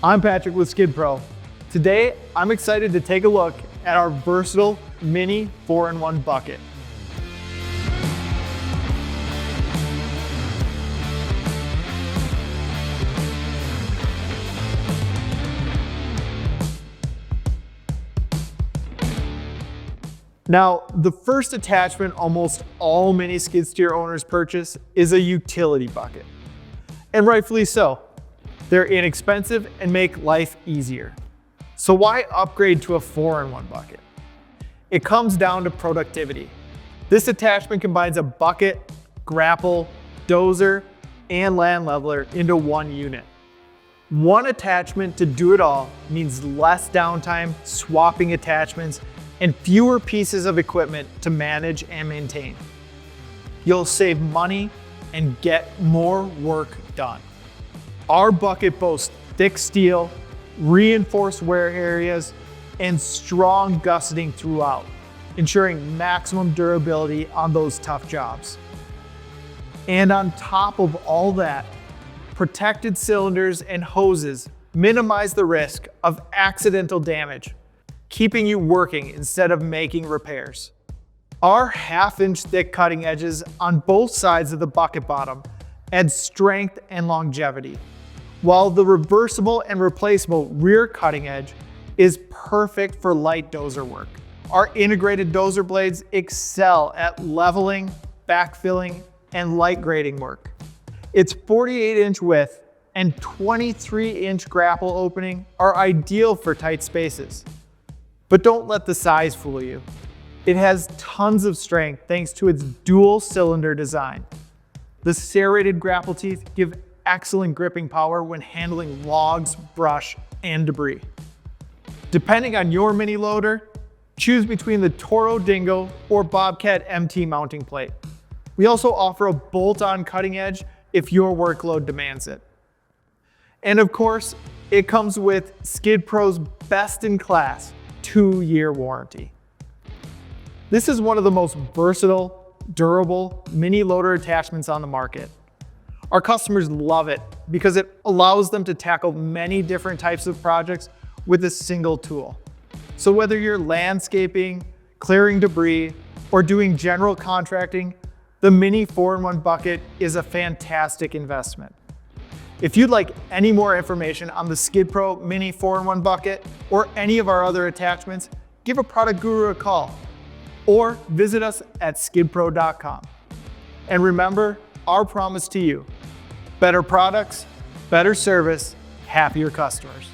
I'm Patrick with Skid Pro. Today, I'm excited to take a look at our versatile mini 4-in-1 bucket. Now, the first attachment almost all mini skid steer owners purchase is a utility bucket. And rightfully so. They're inexpensive and make life easier. So why upgrade to a 4-in-1 bucket? It comes down to productivity. This attachment combines a bucket, grapple, dozer, and land leveler into one unit. One attachment to do it all means less downtime, swapping attachments, and fewer pieces of equipment to manage and maintain. You'll save money and get more work done. Our bucket boasts thick steel, reinforced wear areas, and strong gusseting throughout, ensuring maximum durability on those tough jobs. And on top of all that, protected cylinders and hoses minimize the risk of accidental damage, keeping you working instead of making repairs. Our 1/2-inch thick cutting edges on both sides of the bucket bottom add strength and longevity, while the reversible and replaceable rear cutting edge is perfect for light dozer work. Our integrated dozer blades excel at leveling, backfilling, and light grading work. Its 48-inch width and 23-inch grapple opening are ideal for tight spaces. But don't let the size fool you. It has tons of strength thanks to its dual cylinder design. The serrated grapple teeth give excellent gripping power when handling logs, brush, and debris. Depending on your mini loader, choose between the Toro Dingo or Bobcat MT mounting plate. We also offer a bolt-on cutting edge if your workload demands it. And of course, it comes with Skid Pro's best-in-class 2-year warranty. This is one of the most versatile, durable mini loader attachments on the market. Our customers love it because it allows them to tackle many different types of projects with a single tool. So whether you're landscaping, clearing debris, or doing general contracting, the mini 4-in-1 bucket is a fantastic investment. If you'd like any more information on the Skid Pro Mini 4-in-1 bucket or any of our other attachments, give a product guru a call or visit us at skidpro.com. And remember our promise to you: better products, better service, happier customers.